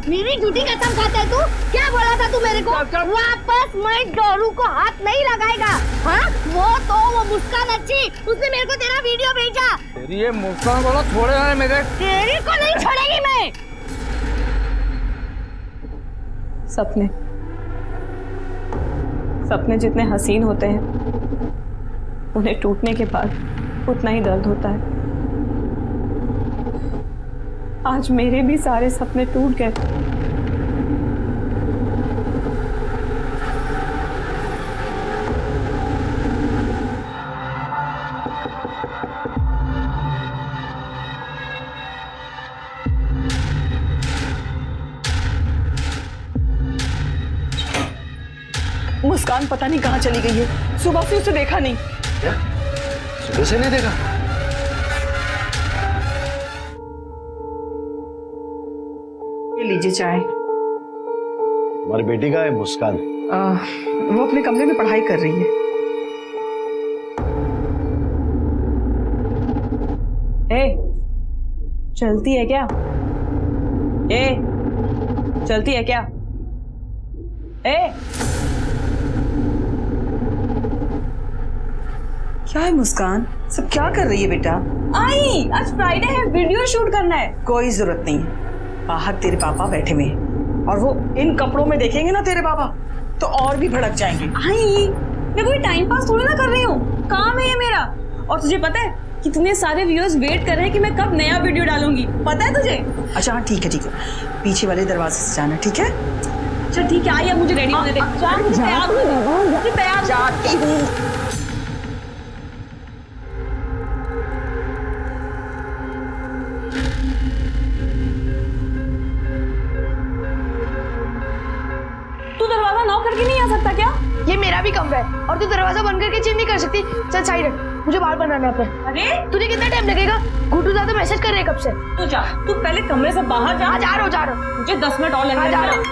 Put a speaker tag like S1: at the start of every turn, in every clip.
S1: मेरी झूठी कसम खाता है तू? क्या बोला था तू मेरे को? वापस मैं डोरू को हाथ नहीं लगाएगा। हाँ वो मुस्कान अच्छी, उसने मेरे को तेरा वीडियो भेजा।
S2: तेरी ये मुस्कान बोला छोड़े है मेरे।
S1: तेरी को नहीं छोड़ेगी मैं।
S3: सपने जितने हसीन होते हैं उन्हें टूटने के बाद उतना ही दर्द होता है। आज मेरे भी सारे सपने टूट गए। मुस्कान पता नहीं कहाँ चली गई है, सुबह से उसे देखा नहीं।
S4: क्या? सुबह से नहीं देखा?
S3: ये लीजिए चाय।
S4: हमारी बेटी का है मुस्कान।
S3: वो अपने कमरे में पढ़ाई कर रही है। चलती है क्या? चलती है क्या? क्या है मुस्कान, सब क्या कर रही है बेटा? आई, आज फ्राइडे है, वीडियो शूट करना है। कोई जरूरत नहीं है, बाहर तेरे पापा बैठे हुए हैं और वो इन कपड़ों में देखेंगे ना तेरे पापा तो और भी भड़क जाएंगे। आई, मैं कोई टाइम पास थोड़ी ना कर रही हूँ, काम है ये मेरा। और तुझे पता है कितने सारे व्यूअर्स वेट कर रहे हैं कि मैं कब नया वीडियो डालूंगी, पता है तुझे? अच्छा हाँ ठीक है, पीछे वाले दरवाजे से जाना, ठीक है? अच्छा ठीक है, आई अब मुझे रेडी होने दे। तैयार जाती हूँ। तू दरवाजा नॉक करके नहीं आ सकता क्या?
S1: ये मेरा भी कमरा है और तू दरवाजा बंद करके चेंज नहीं कर सकती। चल साइड हट, मुझे बाल बनाना है।
S3: अरे
S1: तुझे कितना टाइम लगेगा? गुड्डू दादा मैसेज कर रहे हैं कब से।
S3: तू जा, तू पहले कमरे से बाहर जा।
S1: जा रहा हूँ।
S3: मुझे 10 मिनट और लगेंगे।
S1: जा रहा हूँ।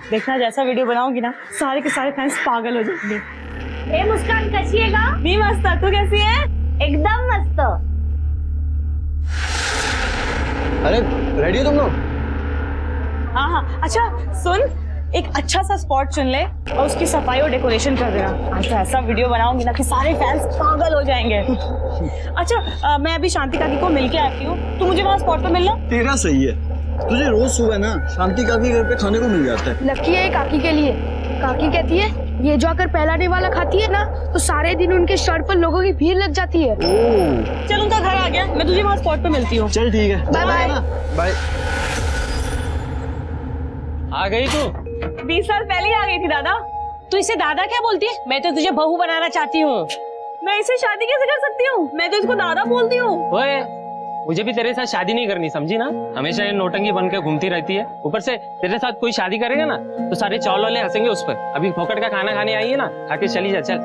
S3: देखना जैसा वीडियो बनाऊंगी ना, सारे के सारे फैंस पागल हो जाएंगे।
S1: ए मुस्कान कैसी है गा?
S3: मी मस्त, तू कैसी है?
S1: एकदम मस्त।
S4: अरे रेडी हो तुम लोग?
S3: हाँ, अच्छा सुन, एक अच्छा सा स्पॉट चुन ले और उसकी सफाई और डेकोरेशन कर देना। आज तो ऐसा वीडियो बनाऊंगी ना कि सारे फैंस पागल हो जाएंगे। अच्छा मैं अभी शांति काकी को मिलके आती हूँ, तू मुझे वहाँ स्पॉट पे मिलना।
S4: तेरा सही है, तुझे रोज सुबह ना शांति काकी घर पे खाने को मिल जाता है।
S1: लकी है काकी के लिए। काकी कहती है ये जो आकर पहला डे वाला खाती है ना तो सारे दिन उनके शर्ट पर लोगों की भीड़ लग जाती है।
S3: चल उनका घर आ गया, मैं तुझे वहाँ स्पॉट पे मिलती हूँ।
S4: चल ठीक है,
S1: बाय बाय।
S4: बाय।
S2: आ गई तू?
S3: 20 साल पहले ही आ गई थी दादा।
S5: तू इसे दादा क्या बोलती है? मैं तो तुझे बहू बनाना चाहती हूँ।
S3: मैं इसे शादी कैसे कर सकती हूँ? मैं तो इसको दादा बोलती हूँ।
S2: ओए, मुझे भी तेरे साथ शादी नहीं करनी, समझी ना? हमेशा ये नौटंकी बन के घूमती रहती है। ऊपर से तेरे साथ कोई शादी करेगा ना तो सारे चौल वाले हंसेंगे उस पर। अभी फोकट का खाना खाने आई है ना, खाके चली जा। चल।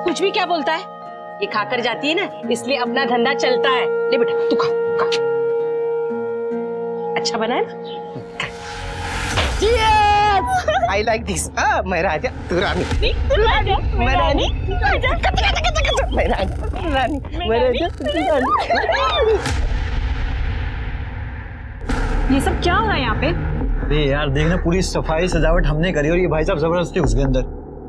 S5: कुछ भी क्या बोलता है? ये खाकर जाती है ना, इसलिए अपना धंधा चलता है। ले बेटा तू खा। अच्छा बना है ना?
S6: I like this. मैं राजा, तू रानी।
S3: तू राजा,
S6: मैं रानी। मैं रानी, मैं राजा, तू रानी।
S3: ये सब क्या हो रहा है यहाँ पे?
S4: अरे यार देखना, पूरी सफाई सजावट हमने करी और ये भाई साहब जबरदस्ती घुस गए अंदर।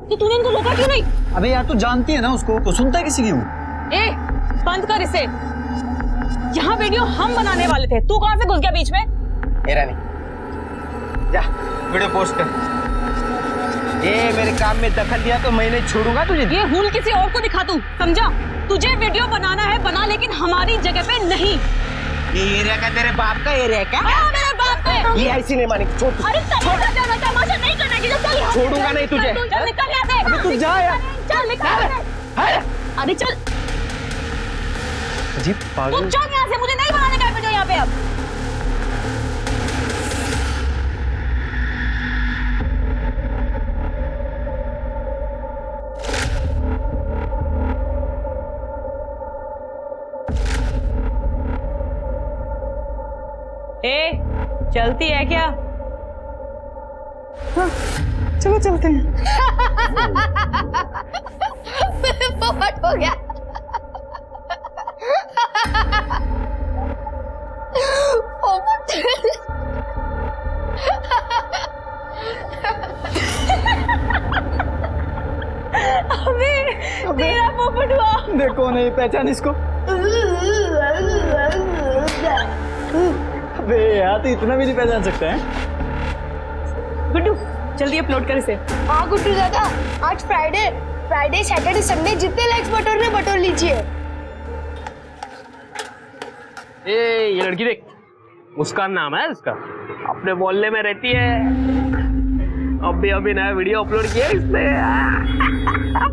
S3: तो तूने इनको रोका क्यों नहीं?
S4: अबे यार तू जानती है ना उसको, तो सुनता है किसी की वो?
S3: बंद कर इसे। यहाँ वीडियो हम बनाने वाले थे, तू कहाँ से घुस गया बीच में?
S6: ए रानी, जा वीडियो पोस्ट कर। ये मेरे काम में दखल दिया तो मैं नहीं छोड़ूंगा तुझे।
S3: ये हुल किसी और को दिखा तू, समझा? तुझे वीडियो बनाना है बना, लेकिन हमारी जगह पे नहीं।
S6: ये एरिया का तेरे बाप का एरिया है क्या?
S3: हाँ, मेरे बाप का।
S6: ये ऐसी नहीं मानेगी, छोड़।
S3: अरे तमाशा नहीं करना कि चल यहाँ से।
S6: छोड़ूंगा नहीं तुझे।
S3: चल निकल यहाँ से।
S6: अबे तू जा यार।
S3: चल निकल। अरे चल।
S4: अजीब
S3: तू
S4: पागल।
S3: चल यहाँ से, मुझे नहीं बनाने का वीडियो यहाँ पे अब। चलती है क्या? हाँ, चलो चलते हैं।
S1: पोपट हो गया। पोपट
S4: ये कौन है? पहचान इसको? अबे यार, तो इतना भी नहीं पहचान सकते हैं?
S5: गुड्डू जल्दी अपलोड कर इसे।
S1: हाँ गुड्डू दादा, आज फ्राइडे सैटरडे संडे जितने लाइक्स बटोर लीजिए।
S2: ये लड़की देख, मुस्कान नाम है इसका, अपने मोहल्ले में रहती है। अभी नया वीडियो अपलोड किया इसने।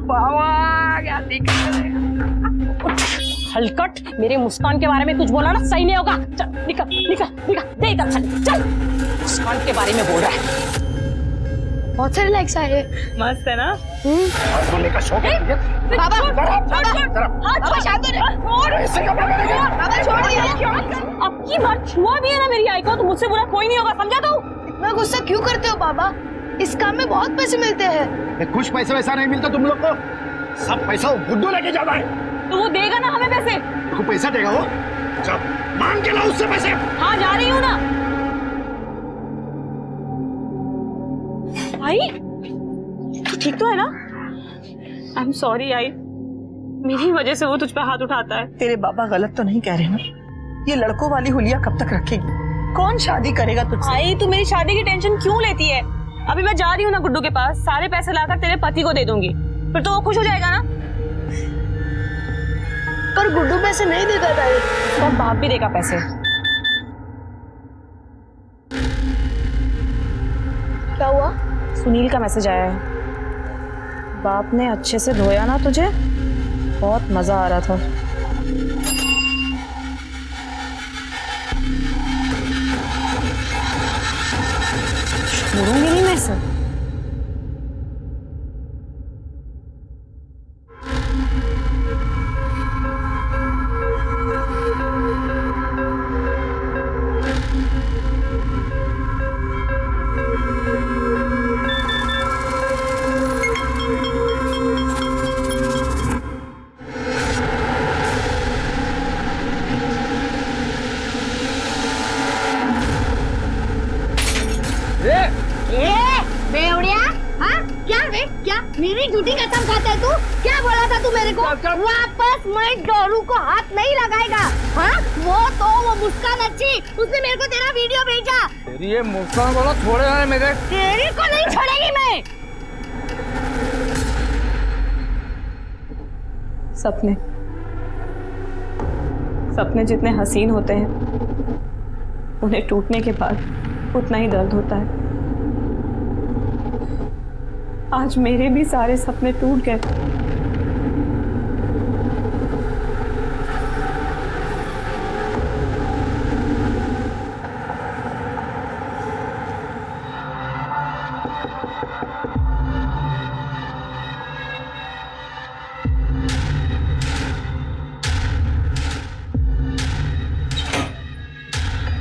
S2: बाबा क्या दिख रहा है।
S5: हलकट, मेरे मुस्कान के बारे में कुछ बोला ना सही नहीं होगा। चल निकल दे इधर, चल। मुस्कान के बारे में बोल रहा है।
S1: बहुत सारे लाइक्स आए।
S5: मस्त है ना?
S6: बोलने का शौक है।
S1: बाबा
S5: अब की बार छुआ भी है ना मेरी आई को तो मुझसे बुरा कोई नहीं होगा, समझा तू?
S1: इतना गुस्सा क्यों करते हो बाबा? इस काम में बहुत पैसे मिलते हैं।
S6: कुछ पैसे वैसा नहीं मिलता तुम लोग को, सब पैसा गुड्डू लेके जाता है।
S5: तो वो देगा ना हमें पैसे?
S6: तो पैसा देगा वो, जब मांग के लाओ उससे पैसे।
S5: हाँ जा रही हूँ ना। आई तू ठीक तो है ना? आई एम सॉरी आई, मेरी वजह से वो तुझ पे हाथ उठाता है।
S3: तेरे बाबा गलत तो नहीं कह रहे ना? ये लड़कों वाली हुलिया कब तक रखेगी? कौन शादी करेगा तुझसे?
S5: आई तू मेरी शादी की टेंशन क्यों लेती है? अभी मैं जा रही हूँ ना गुड्डू के पास, सारे पैसे लाकर तेरे पति को दे दूंगी, फिर तो वो खुश हो जाएगा ना।
S1: पर गुड्डू पैसे नहीं देता था।
S5: उसका बाप भी देगा पैसे।
S1: क्या हुआ?
S5: सुनील का मैसेज आया है, बाप ने अच्छे से धोया ना तुझे, बहुत मजा आ रहा था। छोड़ूंगी नहीं मैं इसे।
S1: क्या मेरी झूठी कसम खाता है तू? क्या बोला था तू मेरे को? वापस मैं डोरू को हाथ नहीं लगाएगा। हाँ वो मुस्कान अच्छी, उसने मेरे को तेरा वीडियो भेजा।
S6: तेरी ये मुस्कान बोला छोड़े है मेरे।
S1: तेरी को नहीं छोड़ेगी मैं।
S5: सपने जितने हसीन होते हैं उन्हें टूटने के बाद उतना ही दर्द होता है। आज मेरे भी सारे सपने टूट गए।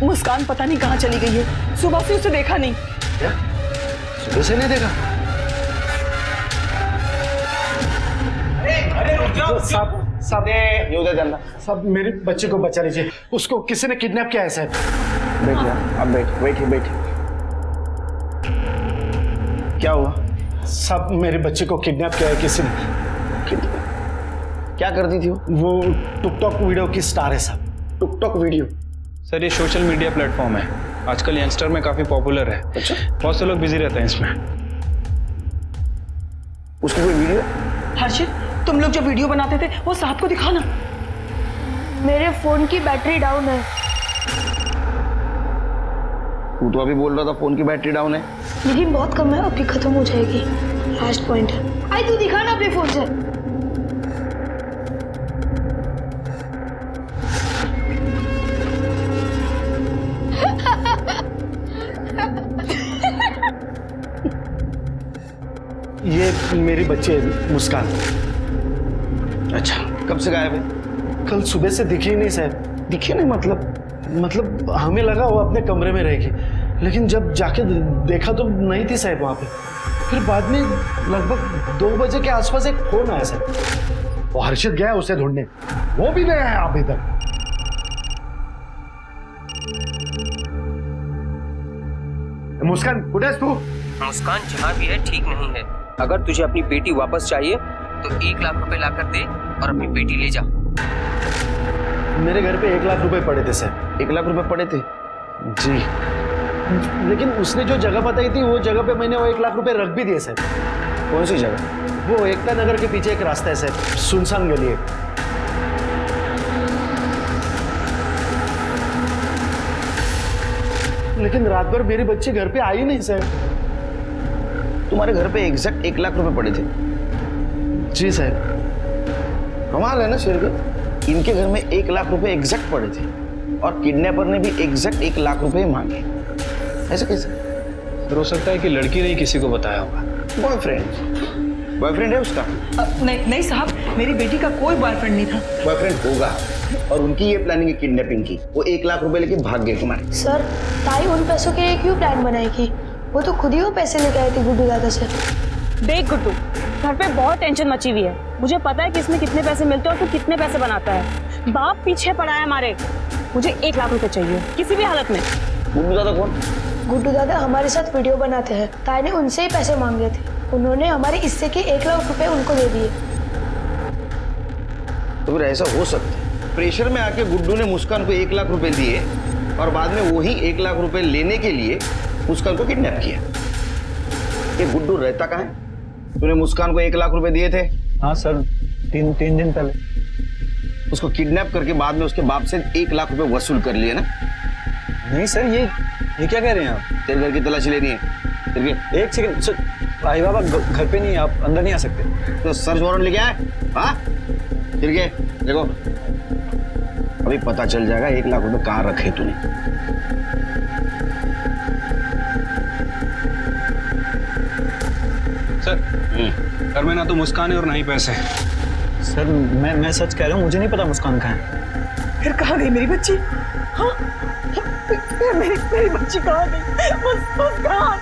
S3: मुस्कान पता नहीं कहाँ चली गई है, सुबह से उसे देखा नहीं।
S6: क्या? सुबह से नहीं देखा?
S4: साहब ये उधर जाना। साहब मेरे बच्चे को बचा लीजिए, उसको किसी ने किडनैप किया है साहब।
S6: बैठिए, अब बैठिए। क्या हुआ?
S4: साहब मेरे बच्चे को किडनैप किया है किसी ने।
S6: क्या करती थी
S4: वो टिकटॉक वीडियो की स्टार है साहब।
S6: TikTok video?
S7: सर ये सोशल मीडिया प्लेटफॉर्म है, आजकल यंगस्टर में काफी पॉपुलर है।
S6: अच्छा,
S7: बहुत से लोग बिजी रहते हैं इसमें।
S6: उसकी कोई वीडियो?
S3: हर्षित, तुम लोग जो वीडियो बनाते थे वो साहब को दिखाना।
S1: मेरे फोन की बैटरी डाउन है।
S6: तू तो अभी बोल रहा था फोन की बैटरी डाउन है।
S1: लेकिन बहुत कम है, अभी खत्म हो जाएगी। लास्ट पॉइंट है। आई तू दिखा ना अपने फोन से।
S4: ये मेरी बच्ची है मुस्कान।
S6: अच्छा, कब से गायब है?
S4: कल सुबह से दिखी ही नहीं साहब।
S6: दिखी नहीं मतलब
S4: हमें लगा वो अपने कमरे में रहेगी, लेकिन जब जाके देखा तो नहीं थी साहब वहां पे। फिर बाद में लगभग 2 बजे के आसपास एक फोन आया साहब। वो हर्षित गया उसे ढूंढने, वो भी नहीं आया अभी तक।
S6: मुस्कान कुछ तू?
S8: मुस्कान जहाँ भी है ठीक नहीं है। अगर तुझे अपनी बेटी वापस चाहिए तो 1 लाख रुपए ला कर दे और अपनी बेटी ले जा।
S4: मेरे घर पे 1 लाख रुपए पड़े थे सर।
S6: 1 लाख रुपए पड़े थे?
S4: जी, लेकिन उसने जो जगह बताई थी वो जगह पे मैंने वो 1 लाख रुपए रख भी दिए सर।
S6: कौन सी जगह?
S4: वो एकता नगर के पीछे एक रास्ता है सर, सुनसान गली है। लेकिन रात भर मेरी बच्ची घर पे आई नहीं सर।
S6: तुम्हारे घर पे एग्जैक्ट 1 लाख रुपए पड़े थे?
S4: जी सर।
S6: कमाल है ना शेर के, इनके घर में 1 लाख रुपए एग्जैक्ट पड़े थे और किडनैपर ने भी एग्जैक्ट 1 लाख रुपए मांगे। ऐसा कैसे?
S7: हो सकता है कि लड़की ने ही किसी को बताया होगा।
S6: बॉयफ्रेंड है उसका?
S3: नहीं साहब, मेरी बेटी का कोई बॉयफ्रेंड नहीं था।
S6: बॉयफ्रेंड होगा और उनकी ये प्लानिंग है किडनैपिंग की। वो 1 लाख रुपए लेके भाग गए तुम्हारे।
S9: सर, ताई उन पैसों के लिए क्यों प्लान बनाएगी? वो तो खुद ही वो पैसे लेके आई थी गुड्डू दादा से।
S5: देख गुड्डू, घर पे बहुत टेंशन मची हुई है। मुझे पता है कि इसमें कितने पैसे मिलते हैं और तू कितने पैसे बनाता है। बाप पीछे पड़ा है हमारे। मुझे 1 लाख रुपए चाहिए किसी भी हालत में।
S6: गुड्डू दादा कौन?
S9: गुड्डू दादा हमारे साथ वीडियो बनाते हैं। ताई ने उनसे ही पैसे मांगे थे, उन्होंने हमारे हिस्से के 1 लाख रुपए उनको दे दिए।
S6: तो फिर ऐसा हो सकता है प्रेशर में आके गुड्डू ने मुस्कान को 1 लाख रुपए दिए और बाद में वही 1 लाख रुपए लेने के लिए मुस्कान को किडनैप किया। ये गुड्डू रहता कहाँ है? तूने मुस्कान को 1 लाख रुपए दिए थे?
S7: हाँ सर, तीन दिन पहले।
S6: उसको किडनैप करके बाद में उसके बाप से 1 लाख रुपए वसूल कर लिए ना?
S7: नहीं सर, ये क्या कह रहे हैं आप?
S6: तेरे घर की तलाशी लेनी है। तेरे
S7: एक सेकंड सर, भाई बाबा घर पे नहीं, आप अंदर नहीं आ सकते।
S6: तो सर्च वारंट लेके आए? हाँ, फिर के देखो, अभी पता चल जाएगा 1 लाख रुपए कहाँ रखे तूने।
S7: सर, घर में ना तो मुस्कान है और ना ही पैसे। सर मैं सच कह रहा हूँ, मुझे नहीं पता मुस्कान कहाँ है।
S3: फिर कहाँ गई मेरी बच्ची? हाँ, मेरी बच्ची कहाँ गई? मुस्कान।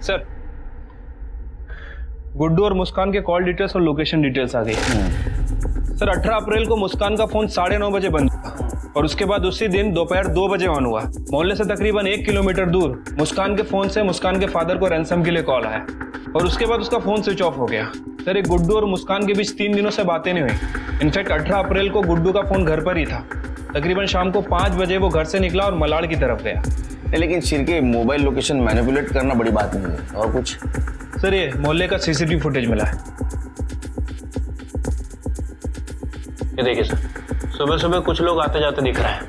S7: सर, गुड्डू और मुस्कान के कॉल डिटेल्स और लोकेशन डिटेल्स आ गई। सर, 18 अप्रैल को मुस्कान का फोन 9:30 बजे बंद हुआ और उसके बाद उसी दिन दोपहर 2 बजे ऑन हुआ। मोहल्ले से तकरीबन 1 किलोमीटर दूर मुस्कान के फोन से मुस्कान के फादर को रैंसम के लिए कॉल आया और उसके बाद उसका फोन स्विच ऑफ हो गया। सर, एक गुड्डू और मुस्कान के बीच 3 दिनों से बातें नहीं हुई। इनफैक्ट 18 अप्रैल को गुड्डू का फोन घर पर ही था। तकरीबन शाम को 5 बजे वो घर से निकला और मलाड़ की तरफ गया।
S6: लेकिन शिरके, मोबाइल लोकेशन मैनिपुलेट करना बड़ी बात नहीं है। और कुछ?
S7: सर, ये मोहल्ले का सीसीटीवी फुटेज मिला है।
S2: ये देखिए सर, सुबह सुबह कुछ लोग आते जाते दिख रहे हैं,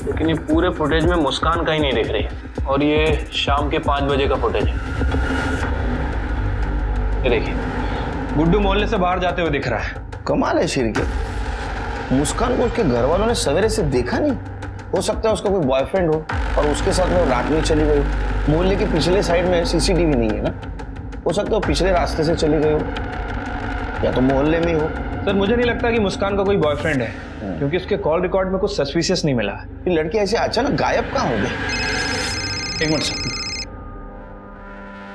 S2: लेकिन ये पूरे फुटेज में मुस्कान कहीं नहीं दिख रही है। और ये शाम के 5 बजे का फुटेज है। ये देखिए,
S7: गुड्डू मोहल्ले से बाहर जाते हुए दिख रहा है।
S6: कमाल है शिरके, मुस्कान को उसके घर वालों ने सवेरे से देखा नहीं। हो सकता है उसका कोई बॉयफ्रेंड हो और उसके साथ में रात में चली गई हो। मोहल्ले के पिछले साइड में सीसीटीवी नहीं है ना, हो सकता है वो पिछले रास्ते से चली गई हो या तो मोहल्ले में हो।
S7: सर, मुझे नहीं लगता कि मुस्कान का कोई बॉयफ्रेंड है, क्योंकि उसके कॉल रिकॉर्ड में कुछ सस्पिशियस नहीं मिला।
S6: ये लड़की ऐसे अचानक गायब कहाँ हो गई?
S7: एक मिनट सर।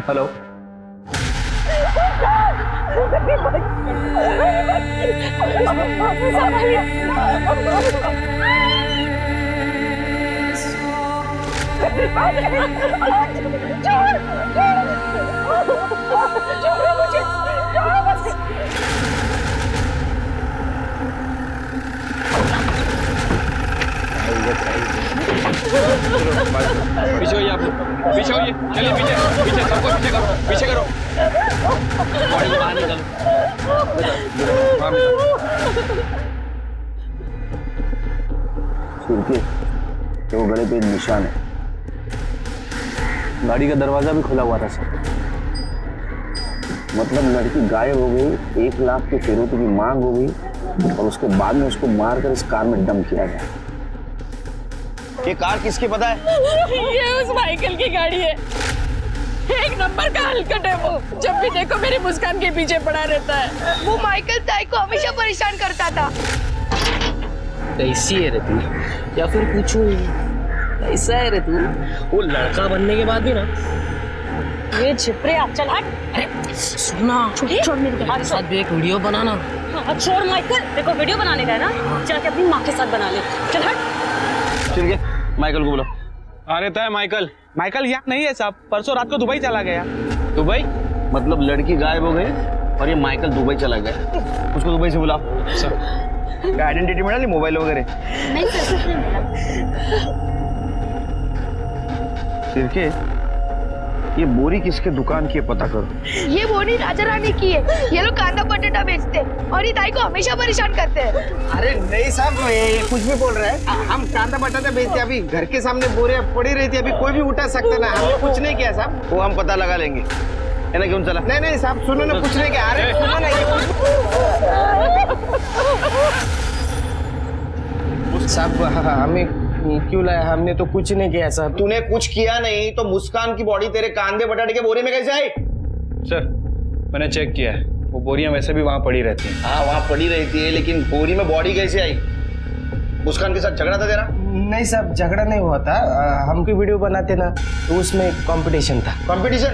S7: हेलो, पीछे होइए आप लोग, पीछे होइए, चलिए पीछे, पीछे सबको पीछे करो, पीछे करो। बॉडी बाहर निकलो।
S6: वो गले पे निशान है।
S2: गाड़ी का दरवाजा भी खुला हुआ था सर।
S6: मतलब लड़की गायब हो गई, 1 लाख के फिरौती की मांग हो गई और उसके बाद में उसको मारकर इस कार में डंप किया गया। ये कार किसकी पता है?
S5: ये उस माइकल की गाड़ी है। एक नंबर का हलकट है वो, जब भी देखो मेरी मुस्कान के पीछे पड़ा रहता है।
S9: वो माइकल ताई को हमेशा परेशान करता था।
S8: कैसी है रे तू, या फिर पूछूं कैसा है रे तू? वो लड़का बनने के बाद भी ना,
S5: ये छिपरे आप चल हट।
S8: सुना
S5: छोड़ मेरे
S8: मेरे साथ भी एक वीडियो बनाना।
S5: हाँ, छोड़ माइकल, देखो वीडियो बनाने का है ना, जाके अपनी माँ के साथ बना ले। चल हट।
S6: ठीक है, माइकल को बुलाओ।
S7: आ रहता है माइकल। माइकल यहाँ नहीं है साहब, परसों रात को दुबई चला गया। दुबई
S6: मतलब लड़की गायब हो गई और ये माइकल दुबई चला गया। उसको दुबई से बुलाओ। सर आइडेंटिटी मिला नहीं, मोबाइल वगैरह?
S1: नहीं सर, कुछ नहीं मिला।
S6: फिर ये बोरी किसके दुकान की है पता करो।
S9: ये बोनी राजा रानी की है। ये लोग कांदा बटाटा बेचते हैं और ये ताई को हमेशा परेशान करते हैं।
S10: अरे नहीं साहब, ये कुछ भी बोल रहे हैं। हम कांदा बटाटा बेचते, अभी घर के सामने बोरे पड़ी रहती है, अभी कोई भी उठा सकता ना। हमने कुछ नहीं किया साहब।
S6: वो हम पता लगा लेंगे। है ना, क्यों चला?
S10: नहीं नहीं साहब, सुनो ना, कुछ नहीं किया। अरे सुनो ना, साहब हमें क्यों लाया? हमने तो कुछ नहीं किया साहब।
S6: तूने कुछ किया नहीं तो मुस्कान की बॉडी तेरे कांदे बटाटे के बोरे में कैसे आई?
S7: सर मैंने चेक किया है, वो बोरियां वैसे भी वहाँ पड़ी रहती हैं।
S6: हाँ वहाँ पड़ी रहती है, लेकिन बोरी में बॉडी कैसे आई? मुस्कान के साथ झगड़ा था तेरा?
S10: नहीं साहब, झगड़ा नहीं हुआ था। हम कोई वीडियो बनाते ना, तो उसमें कंपटीशन था।
S6: कंपटीशन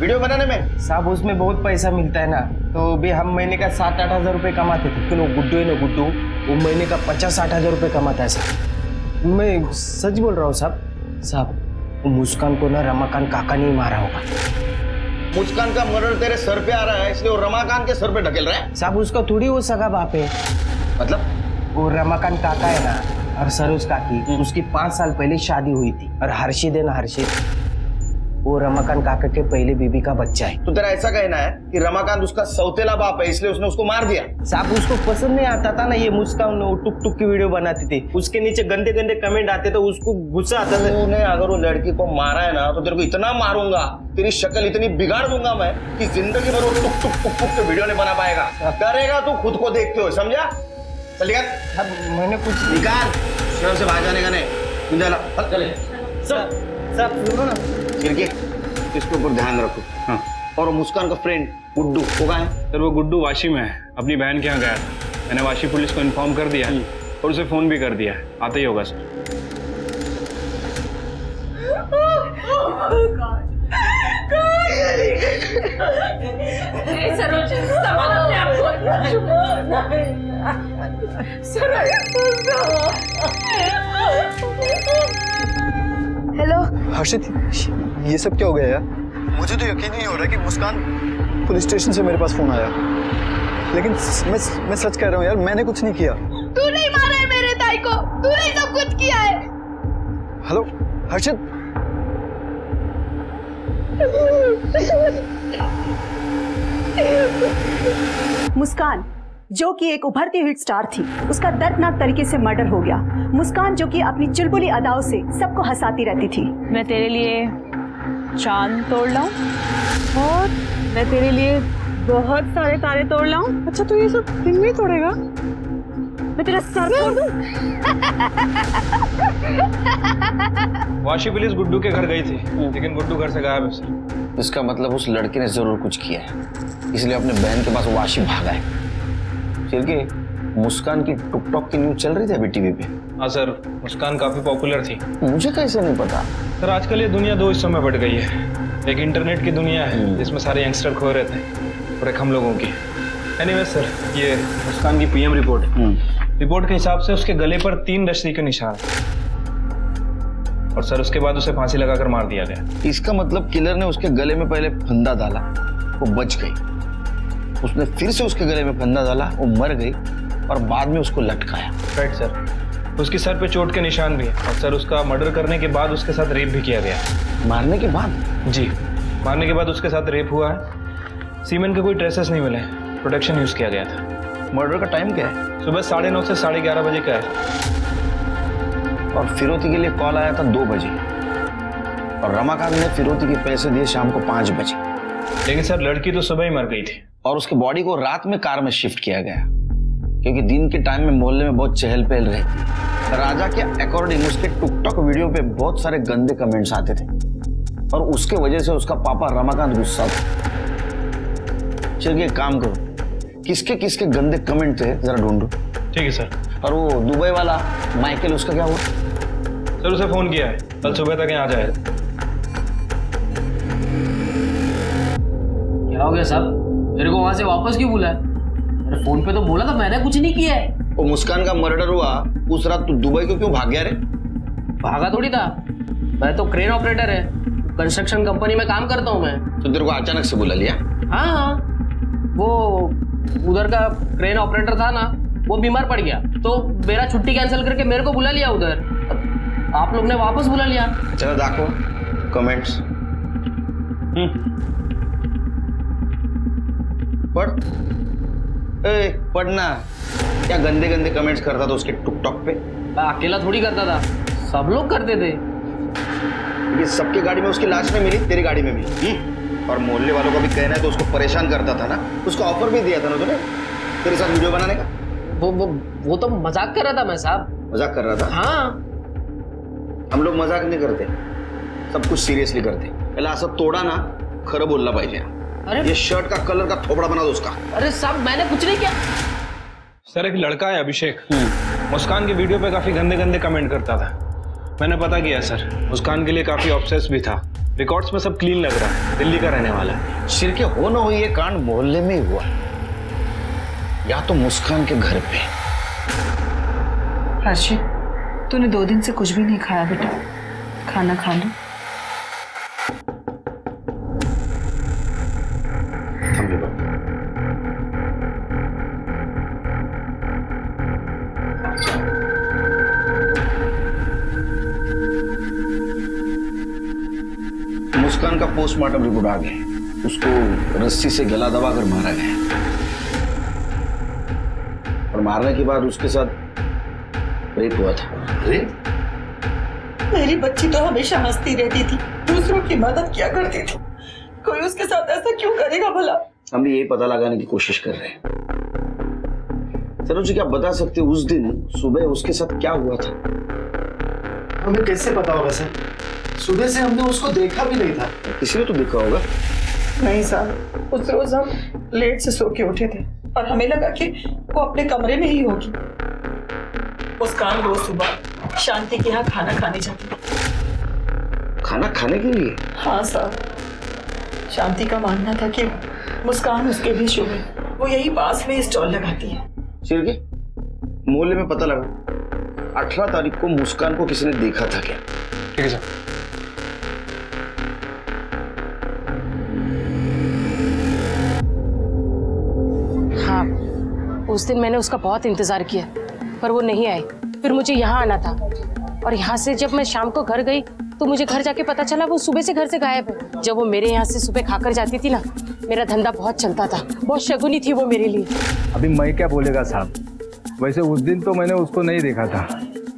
S6: वीडियो बनाने में?
S10: साहब उसमें बहुत पैसा मिलता है ना, तो भी हम महीने का 7-8 हज़ार रुपये कमाते थे। लेकिन वो गुड्डू है ना, गुड्डू, वो महीने का 50-60 हज़ार रुपये कमाता है साहब। मैं सच बोल रहा हूँ साहब। साहब वो मुस्कान को ना रमाकांत काका ने मारा होगा।
S6: मुस्कान का मर्डर तेरे सर पे आ रहा है, इसलिए वो रमाकांत के सर पे ढकेल रहा है।
S10: साहब उसका थोड़ी वो सगा बाप है।
S6: मतलब
S10: वो रमाकांत काका है ना, और सरोज काकी, उसकी 5 साल पहले शादी हुई थी। और हर्षित है ना, हर्षित, वो रमाकांत काका के पहले बीबी का बच्चा है।
S6: तो तेरा ऐसा कहना है कि रमाकांत उसका सौतेला बाप है, इसलिए उसने उसको मार दिया?
S10: साहब उसको पसंद नहीं आता था ना ये मुस्कान, टुक टुक की वीडियो बनाती थी, उसके नीचे गंदे गंदे कमेंट आते तो उसको गुस्सा आता था।
S6: तूने अगर वो लड़की को मारा है ना, तो तेरे को इतना मारूंगा, तेरी शक्ल इतनी बिगाड़ दूंगा मैं कि जिंदगी भर वो टुक टुक टुक टुक के वीडियो नहीं बना पाएगा। करेगा तू खुद को देखते हो, समझा? चल निकाल।
S10: मैंने कुछ
S6: निकाल, शहर से बाहर जाने का नहीं। चले
S10: साहब सुनो ना,
S6: खिड़की इसके ऊपर ध्यान रखो। हाँ। और वो मुस्कान का फ्रेंड गुड्डू वो कहाँ है?
S7: सर वो गुड्डू वाशी में है, अपनी बहन के यहाँ गया था। मैंने वाशी पुलिस को इन्फॉर्म कर दिया है और उसे फोन भी कर दिया है, आते ही होगा सर।
S9: हेलो
S11: हर्षित, ये सब क्या हो गया यार? मुझे तो यकीन नहीं हो रहा कि मुस्कान पुलिस स्टेशन से मेरे पास फोन आया, लेकिन मैं सच कह रहा हूँ यार, मैंने कुछ नहीं किया।
S9: तू नहीं मारा है मेरे ताई को, तूने सब कुछ किया है।
S11: हेलो हर्षित,
S12: मुस्कान जो कि एक उभरती हुई स्टार थी, उसका दर्दनाक तरीके से मर्डर हो गया। मुस्कान जो कि अपनी चुलबुली अदाओं से सबको हंसाती रहती थी।
S5: मैं तेरे लिए चांद तोड़ लाऊं और मैं तेरे लिए बहुत सारे तारे तोड़ लाऊं। अच्छा तो ये सब दिन में ही तोड़ेगा? मैं तेरा सर तोड़ दूं।
S7: वाशी पुलिस गुड्डू के घर गई थी, लेकिन गुड्डू घर से गायब है सर।
S6: इसका मतलब उस लड़के ने जरूर कुछ किया है, इसलिए अपने बहन के पास वाशी भागा है। फिर मुस्कान की टुकटॉक की न्यूज चल रही थी अभी टीवी पे।
S7: हाँ सर, मुस्कान काफी पॉपुलर थी।
S6: मुझे कैसे नहीं पता?
S7: सर आजकल ये दुनिया दो हिस्सों में बट गई है, एक इंटरनेट की दुनिया है जिसमें सारे यंगस्टर खोए रहते हैं, और एक हम लोगों की। एनीवे सर, ये मुस्कान की पीएम रिपोर्ट है। रिपोर्ट के हिसाब से उसके गले पर 3 रस्सी के निशान, और सर उसके बाद उसे फांसी लगाकर मार दिया गया।
S6: इसका मतलब किलर ने उसके गले में पहले फंदा डाला, वो बच गई, उसने फिर से उसके गले में फंदा डाला, वो मर गई, और बाद में उसको लटकाया।
S7: राइट सर, उसकी सर पे चोट के निशान भी है, और सर उसका मर्डर करने के बाद उसके साथ रेप भी किया गया।
S6: मारने के बाद?
S7: जी, मारने के बाद उसके साथ रेप हुआ है। सीमेन के कोई ट्रेसेस नहीं मिले, प्रोटेक्शन यूज किया गया था।
S6: मर्डर का टाइम क्या है?
S7: सुबह 9:30 से 11:30 बजे का है।
S6: और फिरौती के लिए कॉल आया था 2 बजे, और रमाकांत ने फिरौती के पैसे दिए शाम को 5 बजे।
S7: लेकिन सर लड़की तो सुबह ही मर गई थी,
S6: और उसकी बॉडी को रात में कार में शिफ्ट किया गया, क्योंकि दिन के टाइम में मोहल्ले में बहुत चहल पहल रहती। राजा के अकॉर्डिंग उसके टिकटॉक वीडियो पे बहुत सारे गंदे कमेंट्स आते थे, और उसके वजह से उसका पापा रमाकांत गुस्सा था। चलिए एक काम करो, किसके किसके गंदे कमेंट थे जरा ढूंढो।
S7: ठीक है सर।
S6: और वो दुबई वाला माइकल, उसका क्या हुआ?
S7: सर उसे फोन किया है, कल सुबह तक यहाँ आ जाएगा।
S8: क्या हो गया साहब, मेरे को वहां से वापस क्यों बुलाया? मेरे फोन पे तो बोला था मैंने कुछ नहीं किया है।
S6: वो मुस्कान का मर्डर हुआ उस रात, तू दुबई को क्यों भाग गया रे?
S8: भागा थोड़ी था, मैं तो क्रेन ऑपरेटर है, कंस्ट्रक्शन कंपनी में काम करता हूँ मैं।
S6: तो तेरे को अचानक से बुला लिया?
S8: हाँ, वो उधर का क्रेन ऑपरेटर था ना, वो बीमार पड़ गया तो मेरा छुट्टी कैंसिल करके मेरे को बुला लिया उधर। आप लोग ने वापस बुला लिया।
S6: चलो देखो कमेंट्स। पढ़। ए, पढ़ना क्या गंदे गंदे कमेंट्स करता था उसके टिकटॉक पे?
S8: मैं अकेला थोड़ी करता था, सब लोग करते थे।
S6: ये सबकी गाड़ी में उसकी लाश में मिली, तेरी गाड़ी में मिली। और मोहल्ले वालों का भी कहना है तो उसको परेशान करता था ना, उसको ऑफर भी दिया था ना तूने तेरे साथ वीडियो बनाने का।
S8: वो तो मजाक कर रहा था मैं साहब।
S6: मजाक कर रहा था?
S8: हाँ।
S6: हम लोग मजाक नहीं करते, सब कुछ सीरियसली करते। पहले असं तोडा ना, खरं बोलला पाहिजे।
S8: अरे
S6: ये शर्ट का कलर का थोबड़ा बना दो उसका।
S8: अरे साहब मैंने कुछ नहीं किया।
S7: सर एक लड़का है अभिषेक, मुस्कान की वीडियो पे काफी गंदे गंदे कमेंट करता था। मैंने पता किया सर, मुस्कान के लिए काफी ऑब्सेस भी था। रिकॉर्ड्स में सब क्लीन लग रहा है, दिल्ली का रहने वाला है।
S6: सिर के हो ना हो ये कांड मोहल्ले में ही हुआ, या तो मुस्कान के घर पे।
S3: हर्षित, तूने 2 दिन से कुछ भी नहीं खाया बेटा, खाना खा लो।
S6: मुस्कान का पोस्टमार्टम रिपोर्ट आ गया, उसको रस्सी से गला दबाकर मारा गया और मारने के बाद उसके साथ रेप हुआ था। रेप?
S3: मेरी बच्ची तो हमेशा हंसती रहती थी, दूसरों की मदद किया करती थी, कोई उसके साथ ऐसा क्यों करेगा भला?
S6: हम भी यही पता लगाने की कोशिश कर रहे हैं। सरोज जी क्या बता सकते उस दिन सुबह उसके साथ क्या हुआ था?
S4: हमें कैसे पता होगा सर, सुबह से हमने उसको देखा भी नहीं था।
S6: किसी ने तो देखा होगा।
S3: नहीं साहब, उस रोज हम लेट से सो के उठे थे और हमें लगा कि वो अपने कमरे में ही होगी। मुस्कान रोज सुबह शांति के यहाँ खाना खाने जाती थी।
S6: खाना खाने के लिए?
S3: हाँ साहब, शांति का मानना था कि मुस्कान उसके भी शुभ है, वो यही पास में स्टॉल लगाती है।
S6: चिरके मोहल्ले में पता लगा 18 तारीख को मुस्कान को किसी ने देखा था क्या?
S7: ठीक है सर।
S5: हाँ, उस दिन मैंने उसका बहुत इंतजार किया पर वो नहीं आई। फिर मुझे यहाँ आना था और यहाँ से जब मैं शाम को घर गई तो मुझे घर जाके पता चला वो सुबह से घर से गायब है। जब वो मेरे यहाँ से सुबह खाकर जाती थी ना, मेरा धंधा बहुत चलता था, बहुत शगुनी थी वो मेरे लिए।
S13: अभी मैं क्या बोलेगा साहब, वैसे उस दिन तो मैंने उसको नहीं देखा था,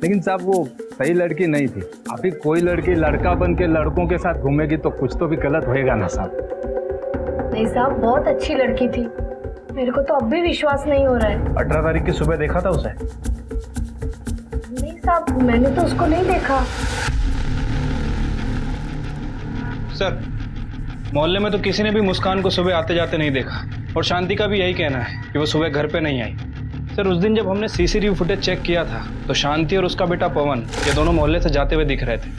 S13: लेकिन साहब वो सही लड़की नहीं थी। अभी कोई लड़की लड़का बन के लड़कों के साथ घूमेगी तो कुछ तो भी गलत होएगा ना साहब।
S9: नहीं साहब, बहुत अच्छी लड़की थी, मेरे को तो अब भी विश्वास नहीं हो रहा है।
S7: 18 तारीख की सुबह देखा था उसे?
S9: नहीं साहब, मैंने तो उसको नहीं देखा।
S7: सर मोहल्ले में तो किसी ने भी मुस्कान को सुबह आते जाते नहीं देखा और शांति का भी यही कहना है कि वो सुबह घर पे नहीं आई। सर उस दिन जब हमने सीसीटीवी फुटेज चेक किया था तो शांति और उसका बेटा पवन ये दोनों मोहल्ले से जाते हुए दिख रहे थे।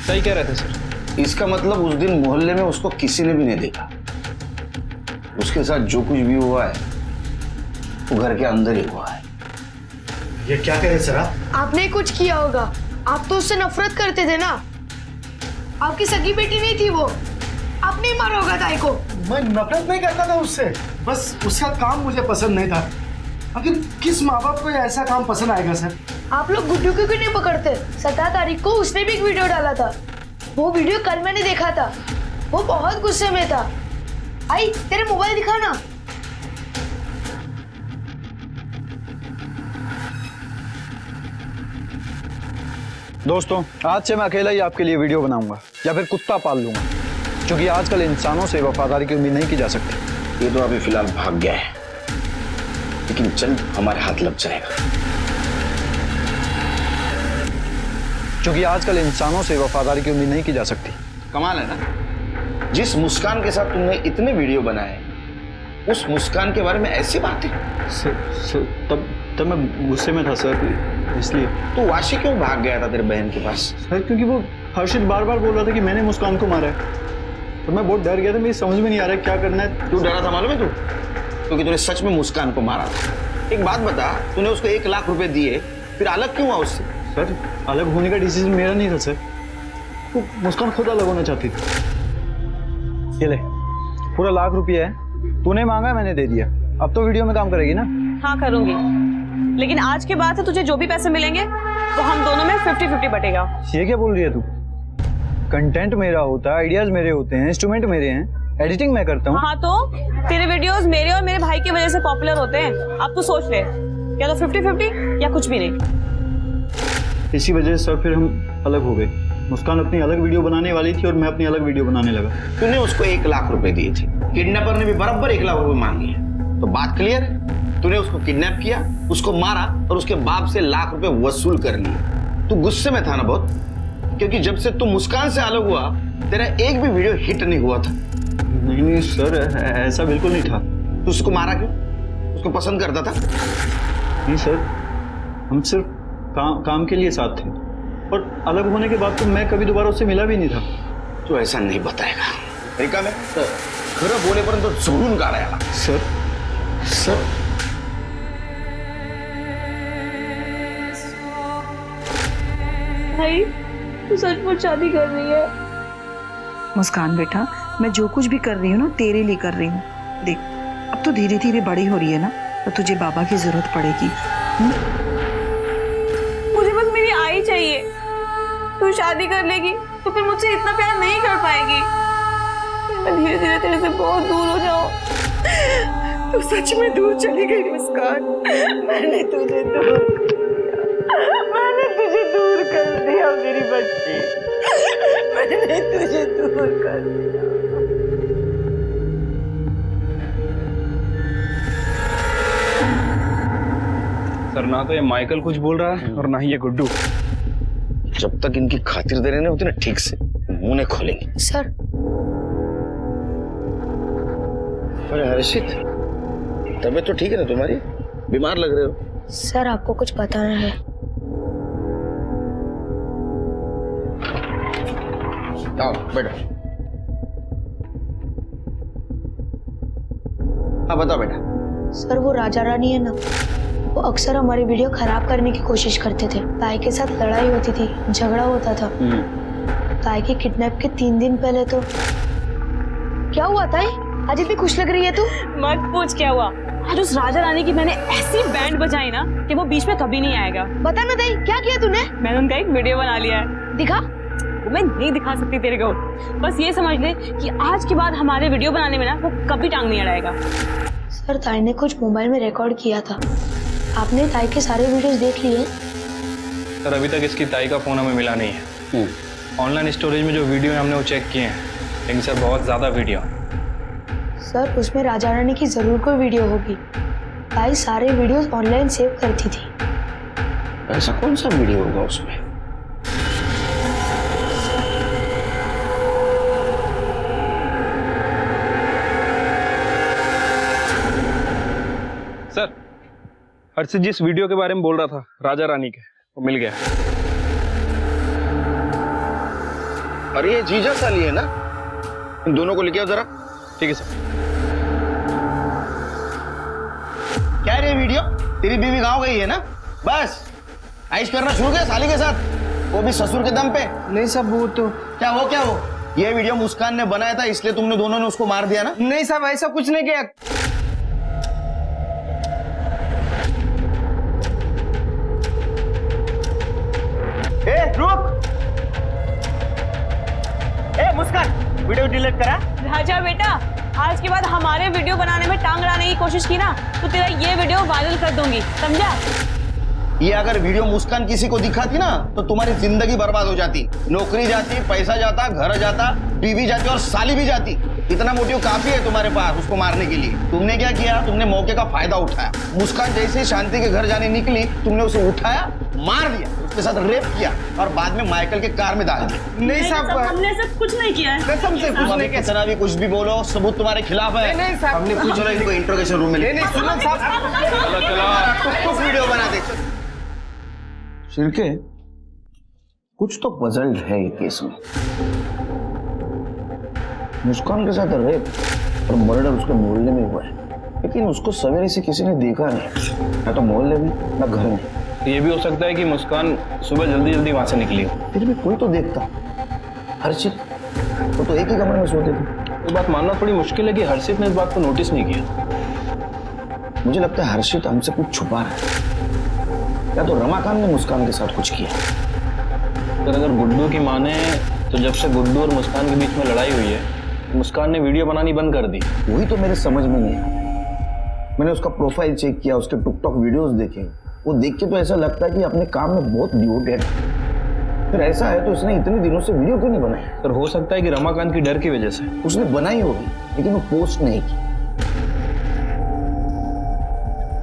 S7: सही कह रहे थे सर।
S6: इसका मतलब उस दिन मोहल्ले में उसको किसी ने भी नहीं देखा। उसके साथ जो कुछ भी हुआ है वो घर के अंदर ही हुआ है।
S4: ये क्या कह रहे सर आप?
S9: आपने कुछ किया होगा, आप तो उससे नफरत करते थे ना। आपकी सगी बेटी नहीं थी वो, आपने ही मारा होगा ताई को।
S4: मैं नफरत नहीं करता था उससे, बस उसका काम मुझे पसंद नहीं था। आखिर किस माँ बाप को ऐसा काम पसंद आएगा सर?
S9: आप लोग गुड्डू को क्यों नहीं पकड़ते? 17 तारीख को उसने भी एक वीडियो डाला था, वो वीडियो कल मैंने देखा था, वो बहुत गुस्से में था। आई तेरे मोबाइल दिखा ना।
S11: दोस्तों, आज से मैं अकेला ही आपके लिए वीडियो बनाऊंगा या फिर कुत्ता पाल लूंगा, क्योंकि आजकल इंसानों से वफादारी की उम्मीद नहीं की जा सकती।
S6: ये तो अभी फिलहाल भाग गया है, लेकिन जल्द हमारे हाथ लग जाएगा।
S11: क्योंकि आजकल इंसानों से वफादारी की उम्मीद नहीं की जा सकती,
S6: कमाल है ना, जिस मुस्कान के साथ तुमने इतने वीडियो बनाए उस मुस्कान के बारे में ऐसी बातें।
S11: सर तब मैं गुस्से में था सर, इसलिए।
S6: तो वाशी क्यों भाग गया था तेरे बहन के पास?
S11: सर क्योंकि वो हर्षित बार बार बोल रहा था कि मैंने मुस्कान को मारा है, तो मैं बहुत डर गया था। मेरी समझ में नहीं आ रहा है क्या करना है।
S6: तू डरा था मालूम है तू, क्योंकि तूने सच में मुस्कान को मारा था। एक बात बता, तूने उसको 1 लाख रुपए दिए, फिर अलग क्यों हुआ उससे?
S11: सर अलग होने का डिसीजन मेरा नहीं था सर, तो मुस्कान खुद अलग होना चाहती थी। ये ले पूरा 1 लाख रुपया है, तूने मांगा मैंने दे दिया। अब तो वीडियो में काम करेगी ना?
S14: हाँ करूंगी, लेकिन आज के बाद से तुझे जो भी पैसे मिलेंगे वो हम दोनों में 50-50 बटेगा।
S11: ये क्या बोल रही है तू? कंटेंट मेरा होता है, आइडियाज मेरे होते हैं, इंस्ट्रूमेंट मेरे हैं, एडिटिंग मैं करता हूँ।
S14: हाँ तो तेरे वीडियोस मेरे और मेरे भाई की वजह से पॉपुलर होते हैं। अब तू सोच ले, या तो 50-50 या कुछ भी नहीं।
S11: इसी वजह से सर फिर हम अलग हो गए। मुस्कान अपनी अलग वीडियो बनाने वाली थी और मैं अपनी अलग वीडियो बनाने लगा।
S6: तूने उसको 1 लाख रुपए दिए थे, किडनैपर ने भी बराबर 1 लाख रुपए मांगे हैं, तो बात क्लियर है। तूने उसको किडनैप किया, उसको मारा और उसके बाप से 1 लाख रुपए वसूल कर लिए। तू गुस्से में था ना बहुत, क्योंकि जब से तू मुस्कान से अलग हुआ तेरा एक भी वीडियो हिट नहीं हुआ था।
S11: नहीं सर, ऐसा बिल्कुल नहीं था।
S6: तू उसको मारा क्यों? उसको पसंद करता था?
S11: नहीं सर, हम सिर्फ काम के लिए साथ थे, और अलग होने के बाद तो मैं कभी दोबारा उससे मिला भी नहीं था।
S6: तो ऐसा नहीं बताएगा रिका में खरं बोलेपर्यंत तो झोडून काढायला। सर
S9: भाई तू सचमुच शादी कर रही है?
S3: मुस्कान बेटा, मैं जो कुछ भी कर रही हूँ ना तेरे लिए कर रही हूँ। देख अब तो धीरे धीरे बड़ी हो रही है ना, तो तुझे बाबा की जरूरत पड़ेगी।
S14: मुझे बस मेरी आई चाहिए। तू शादी कर लेगी तो फिर मुझसे इतना प्यार नहीं कर पाएगी। मैं धीरे धीरे तेरे से बहुत दूर हो जाऊं।
S3: तू सच में दूर चली गई मुस्कान। मैंने तुझे दूर कर दिया मेरी बच्ची। मैंने तुझे दूर कर दिया।
S7: सर ना तो ये माइकल कुछ बोल रहा है और ना ही ये गुड्डू।
S6: जब तक इनकी खातिरदारी नहीं होती ना ठीक से, मुंह नहीं खोलेंगे।
S9: सर
S6: अरे हर्षित, तबीयत तो ठीक है ना तुम्हारी? बीमार लग रहे हो।
S9: सर आपको कुछ बताना है।
S6: आओ बैठो। हाँ बताओ बेटा।
S9: सर वो राजा रानी है ना, वो अक्सर हमारी वीडियो खराब करने की कोशिश करते थे। ताई के साथ लड़ाई होती थी, झगड़ा होता था। ताई के किडनैप के 3 दिन पहले तो क्या हुआ ताई? आज इतनी खुश लग रही है तू।
S14: मत पूछ क्या हुआ। आज उस राजा रानी की मैंने ऐसी बैंड बजाई ना कि वो बीच में कभी नहीं आएगा।
S9: बता ना ताई क्या किया तूने?
S14: मैंने उनका एक वीडियो बना लिया है।
S9: दिखा।
S14: वो मैं नहीं दिखा सकती तेरे को, बस ये समझ ले कि आज के बाद हमारे वीडियो बनाने में ना वो कभी टांग नहीं अड़ाएगा।
S9: सर ताई ने कुछ मोबाइल में रिकॉर्ड किया था। आपने ताई के सारे वीडियोस देख लिए?
S7: सर अभी तक इसकी ताई का फोन हमें मिला नहीं है। ऑनलाइन स्टोरेज में जो वीडियो है हमने वो चेक किए हैं, लेकिन सर बहुत ज्यादा वीडियो।
S9: सर उसमें राजा रानी की जरूर कोई वीडियो होगी। ताई सारे वीडियोस ऑनलाइन सेव करती थी।
S6: ऐसा कौन सा वीडियो होगा उसमें?
S7: सर हर्षित जिस वीडियो के बारे में बोल रहा था राजा रानी के, वो मिल गया।
S6: अरे ये जीजा साली है ना, इन दोनों को लेके आओ जरा।
S7: ठीक है सर।
S6: क्या रे वीडियो? तेरी बीवी गांव गई है ना, बस ऐश करना शुरू किया साली के साथ, वो भी ससुर के दम पे।
S10: नहीं साहब वो तो
S6: क्या वो ये वीडियो मुस्कान ने बनाया था, इसलिए तुमने दोनों ने उसको मार दिया ना?
S10: नहीं साहब ऐसा कुछ नहीं किया। रुक। मुस्कान वीडियो डिलीट करा।
S14: राजा बेटा, आज के बाद हमारे वीडियो बनाने में टांग अड़ाने की कोशिश की ना तो तेरा ये वीडियो वायरल कर दूंगी, समझा?
S6: ये अगर वीडियो मुस्कान किसी को दिखाती ना तो तुम्हारी जिंदगी बर्बाद हो जाती। नौकरी जाती, पैसा जाता, घर जाता, बीवी जाती और साली भी जाती। इतना मोटिव काफी है तुम्हारे पास उसको मारने के लिए। तुमने क्या किया? तुमने मौके का फायदा उठाया। मुस्कान जैसे शांति के घर जाने निकली, तुमने उसे उठाया, मार दिया। उसके साथ रेप किया और बाद में माइकल के कार में डाल दिया।
S3: नहीं साहब,
S14: हमने ऐसा कुछ नहीं किया है।
S3: कसम से कुछ नहीं किया।
S6: कितना भी कुछ भी बोलो, सबूत तुम्हारे खिलाफ है।
S3: नहीं साहब,
S6: हमने कुछ चलो इनको इंट्रोगेशन रूम में ले।
S3: नहीं सुनो साहब,
S6: कुछ वीडियो बना दे। शिर्के, कुछ तो पजल्ड है ये केस में। मुस्कान के साथ रेप और मर्डर उसके मोहल्ले में हुआ है, लेकिन उसको सवेरे से किसी ने देखा नहीं, ना तो मोहल्ले में ना घर में।
S7: ये भी हो सकता है कि मुस्कान सुबह जल्दी जल्दी वहां से निकली हो।
S6: फिर भी कोई तो देखता। हर्षित, वो तो एक ही कमरे में सोते थे।
S7: ये बात मानना थोड़ी मुश्किल है कि हर्षित ने इस बात को नोटिस नहीं किया।
S6: मुझे लगता है हर्षित हमसे कुछ छुपा रहा है, या तो रमाकांत ने मुस्कान के साथ कुछ किया।
S7: अगर गुड्डू की माने तो जब से गुड्डू और मुस्कान के बीच में लड़ाई हुई है, मुस्कान ने वीडियो बनानी बंद कर दी।
S6: वही तो मेरे समझ में नहीं है। मैंने उसका प्रोफाइल चेक किया, उसके टिकटॉक वीडियोस देखे, वो देख के तो ऐसा लगता है कि अपने काम में बहुत डिवोटेड है। फिर ऐसा है तो उसने इतने दिनों से वीडियो क्यों नहीं बनाई?
S7: सर हो सकता है कि रमाकांत की डर की वजह से।
S6: उसने बनाई होगी, लेकिन वो पोस्ट नहीं की।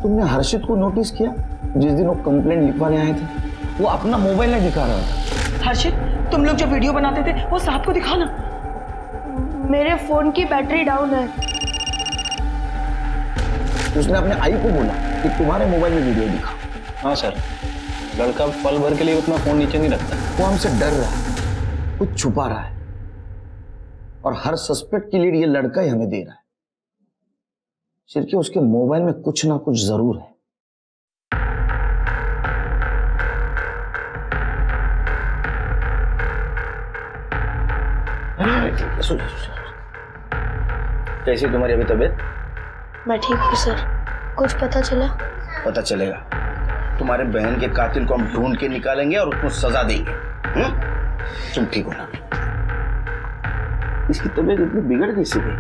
S6: तुमने हर्षित को नोटिस किया? जिस दिन वो कंप्लेंट लिखवाने आए थे, वो अपना मोबाइल नहीं दिखा रहा था।
S3: हर्षित, तुम लोग जो वीडियो बनाते थे वो साहब को दिखाना।
S9: मेरे फोन की बैटरी डाउन है।
S6: उसने अपने आई को बोला कि तुम्हारे मोबाइल में वीडियो दिखा।
S7: हाँ सर, लड़का पल भर के लिए अपना फोन नीचे नहीं रखता।
S6: वो हमसे डर रहा है, कुछ छुपा रहा है, और हर सस्पेक्ट की लीड ये लड़का ही हमें दे रहा है। सिर्फ उसके मोबाइल में कुछ ना कुछ जरूर है। कैसी तुम्हारी अभी तबीयत?
S9: मैं ठीक हूँ सर। कुछ पता चला?
S6: पता चलेगा। तुम्हारे बहन के कातिल को हम ढूंढ के निकालेंगे और उसको सजा देंगे। तुम ठीक हो ना? इसकी तबीयत इतनी बिगड़ कैसी गई?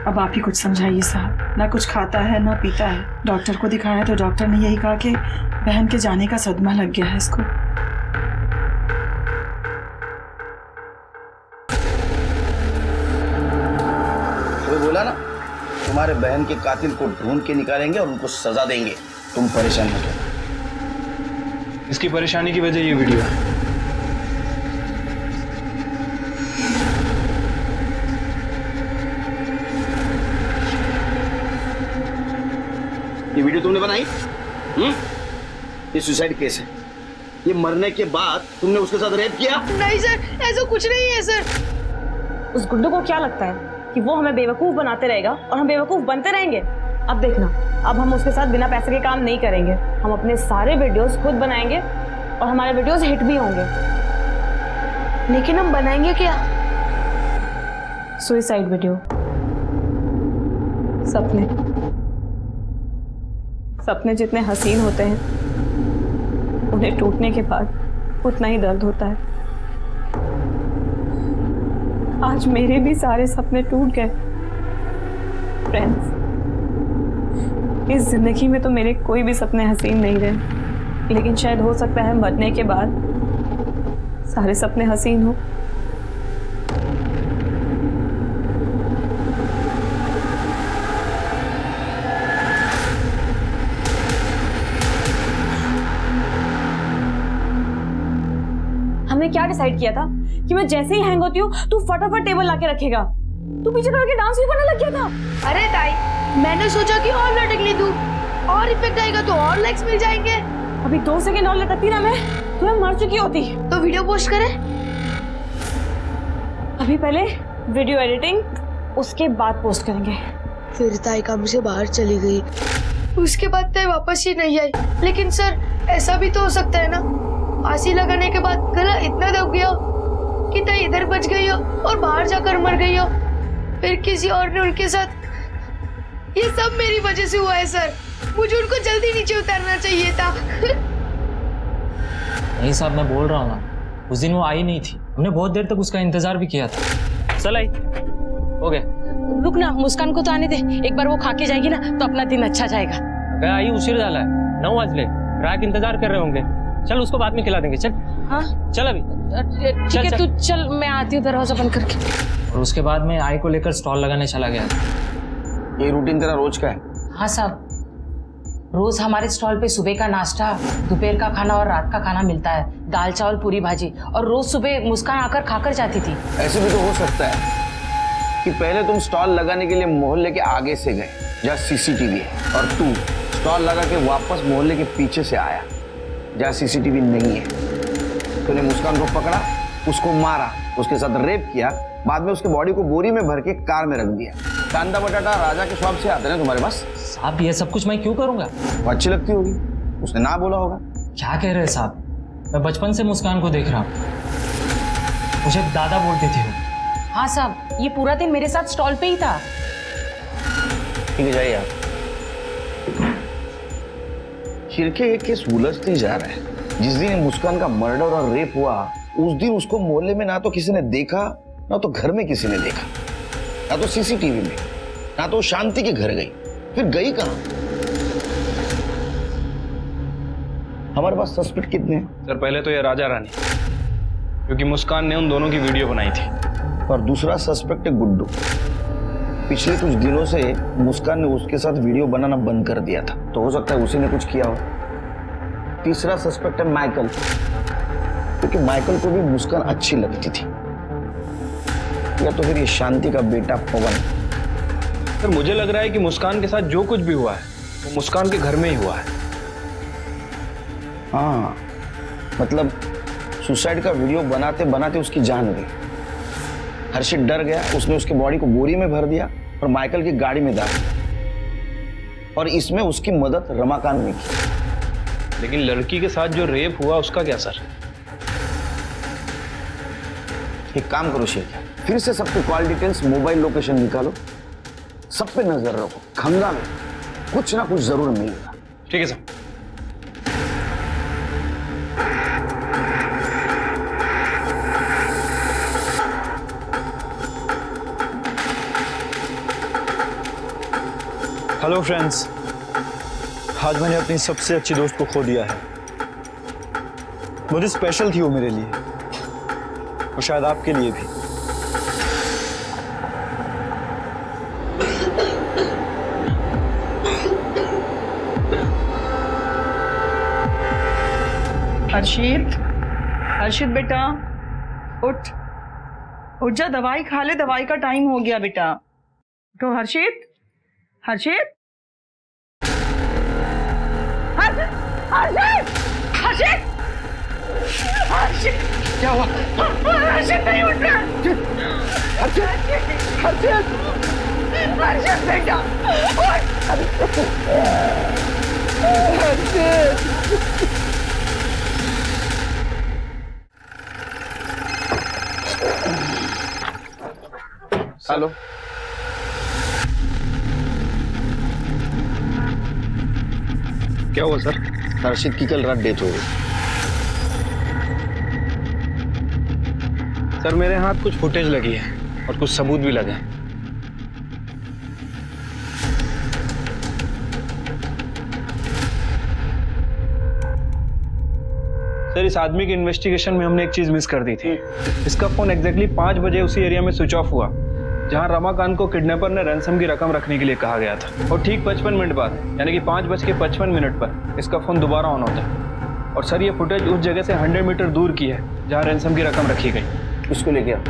S3: अब आप ही कुछ समझाइए साहब। ना कुछ खाता है ना पीता है। डॉक्टर को दिखाया तो डॉक्टर ने यही कहा कि बहन के जाने का सदमा लग गया है इसको।
S6: वो बोला ना, तुम्हारे बहन के कातिल को ढूंढ के निकालेंगे और उनको सजा देंगे। तुम परेशान मत हो।
S7: इसकी परेशानी की वजह ये वीडियो है।
S6: ये वीडियो तुमने बनाई? ये सुसाइड केस है। ये मरने के बाद तुमने उसके साथ रेप किया?
S9: नहीं सर, ऐसा कुछ नहीं है सर।
S14: उस गुड्डू को क्या लगता है कि वो हमें बेवकूफ बनाते रहेगा और हम बेवकूफ बनते रहेंगे? अब देखना, अब हम उसके साथ बिना पैसे के काम नहीं करेंगे। हम अपने सारे वीडियोस खुद बनाएंगे और हमारे वीडियोस हिट भी होंगे।
S9: लेकिन हम बनाएंगे क्या?
S14: Suicide video. सपने, सपने जितने हसीन होते हैं, उन्हें टूटने के बाद उतना ही दर्द होता है। आज मेरे भी सारे सपने टूट गए। फ्रेंड्स, इस जिंदगी में तो मेरे कोई भी सपने हसीन नहीं रहे, लेकिन शायद हो सकता है मरने के बाद सारे सपने हसीन हो। हमने क्या डिसाइड किया था कि मैं जैसे ही हैंग होती हूँ तू फटाफट टेबल लाके रखेगा। तू पीछे खड़ के डांस भी करने लग गया था।
S9: अरे ताई, मैंने सोचा कि और लटक ली तू, और इफेक्ट आएगा तो और लाइक्स मिल जाएंगे।
S14: अभी 2 सेकंड और लटकती ना मैं तो मैं मर चुकी होती।
S9: तो वीडियो पोस्ट करें?
S14: अभी पहले वीडियो एडिटिंग, उसके बाद पोस्ट करेंगे।
S9: फिर ताई काम से बाहर चली गई, उसके बाद ताई वापस ही नहीं आई। लेकिन सर, ऐसा भी तो हो सकता है ना, फांसी लगाने के बाद गला इतना दब गया कि ताई इधर बच गई हो और बाहर जाकर मर गई हो, फिर किसी और ने उनके साथ। ये सब मेरी वजह से हुआ है सर। मुझे उनको जल्दी नीचे उतारना चाहिए था।
S2: नहीं साहब, मैं बोल रहा हूँ ना, उस दिन वो आई नहीं थी। हमने बहुत देर तक उसका इंतजार भी किया था। चल आई, हो गए।
S5: रुक ना, मुस्कान को तो आने दे। एक बार वो खा के जाएगी ना तो अपना दिन अच्छा जाएगा।
S2: क्या आई, उशीर डाला है, 9 बजे। ग्राहक इंतजार कर रहे होंगे। चल उसको बाद में खिला देंगे। चल।
S5: हाँ
S2: चल अभी।
S5: ठीक है, तू चल, मैं आती हूँ दरवाजा बंद करके।
S2: और उसके बाद में आई को लेकर स्टॉल लगाने चला गया।
S6: ये रूटीन तेरा रोज का है?
S5: हाँ साहब। रोज हमारे स्टॉल पे सुबह का नाश्ता, दोपहर का खाना और रात का खाना मिलता है। दाल चावल पूरी भाजी, और रोज सुबह मुस्कान आकर खाकर जाती थी।
S6: ऐसे भी तो हो सकता है कि पहले तुम स्टॉल लगाने के लिए मोहल्ले के आगे से गए जहाँ सीसीटीवी है, और तू स्टॉल लगा के वापस मोहल्ले के पीछे से आया जहाँ सीसीटीवी नहीं है। तूने मुस्कान को पकड़ा, उसको मारा, उसके साथ रेप किया, बाद में उसके बॉडी को बोरी में भर के कार में रख दिया। कांदा बटाटा राजा के शॉप से आते हैं तुम्हारे पास।
S2: साहब ये सब कुछ मैं क्यों करूंगा?
S6: वो अच्छी लगती होगी, उसने ना बोला होगा।
S2: क्या कह रहे हैं साहब? मैं बचपन से मुस्कान को देख रहा हूँ, मुझे दादा बोलती थी वो।
S5: हाँ साहब, ये पूरा दिन मेरे साथ स्टॉल पे ही था।
S6: ठीक है, जाइए आप। शिरके एक केस उलझते जा रहा है। जिस दिन मुस्कान का मर्डर और रेप हुआ, उस दिन उसको मोहल्ले में ना तो किसी ने देखा, ना तो घर में किसी ने देखा, ना तो सीसीटीवी में, ना तो शांति के घर गई। फिर गई कहां? हमारे पास सस्पेक्ट कितने हैं?
S7: सर पहले तो ये राजा रानी, क्योंकि मुस्कान ने उन दोनों की वीडियो बनाई थी।
S6: और दूसरा सस्पेक्ट है गुड्डू। पिछले कुछ दिनों से मुस्कान ने उसके साथ वीडियो बनाना बंद कर दिया था, तो हो सकता है उसी ने कुछ किया हो। तीसरा सस्पेक्ट है माइकल, क्योंकि माइकल को भी मुस्कान अच्छी लगती थी। या तो फिर ये शांति का बेटा पवन।
S7: सर मुझे लग रहा है कि मुस्कान के साथ जो कुछ भी हुआ है वो मुस्कान के घर में ही हुआ है।
S6: हाँ, मतलब सुसाइड का वीडियो बनाते बनाते उसकी जान गई। हर्षित डर गया, उसने उसके बॉडी को बोरी में भर दिया और माइकल की गाड़ी में डाल दिया, और इसमें उसकी मदद रमाकांत ने की।
S7: लेकिन लड़की के साथ जो रेप हुआ उसका क्या सर?
S6: एक काम करो शेख, फिर से सबके कॉल डिटेल्स, मोबाइल लोकेशन निकालो, सब पे नजर रखो, खंगालो, कुछ ना कुछ जरूर मिलेगा।
S7: ठीक है सर।
S11: हेलो फ्रेंड्स, आज मैंने अपनी सबसे अच्छी दोस्त को खो दिया है। बहुत स्पेशल थी वो मेरे लिए, और शायद आपके लिए भी।
S3: हर्षित, हर्षित बेटा उठ, उठ जा, दवाई खा ले, दवाई का टाइम हो गया बेटा। तो हर्षित, हर्षित, हर्षित, हर्षित, हर्षित, क्या हुआ? हर्षित नहीं उठ रहा। हर्षित, हर्षित, हर्षित बेटा हर्षित।
S6: हेलो,
S7: क्या हुआ सर?
S6: हर्षित की कल रात डेथ हो गई।
S7: सर मेरे हाथ कुछ फुटेज लगी है और कुछ सबूत भी लगे हैं। सर इस आदमी की इन्वेस्टिगेशन में हमने एक चीज मिस कर दी थी। इसका फोन एग्जैक्टली 5 बजे उसी एरिया में स्विच ऑफ हुआ जहां रमाकांत को किडनैपर ने रैंसम की रकम रखने के लिए कहा गया था, और ठीक 55 मिनट बाद यानी कि 5:55 पर इसका फोन दोबारा ऑन होता है। और सर ये फुटेज उस जगह से 100 मीटर दूर की है जहां रैंसम की रकम रखी गई।
S6: इसको लेके आओ।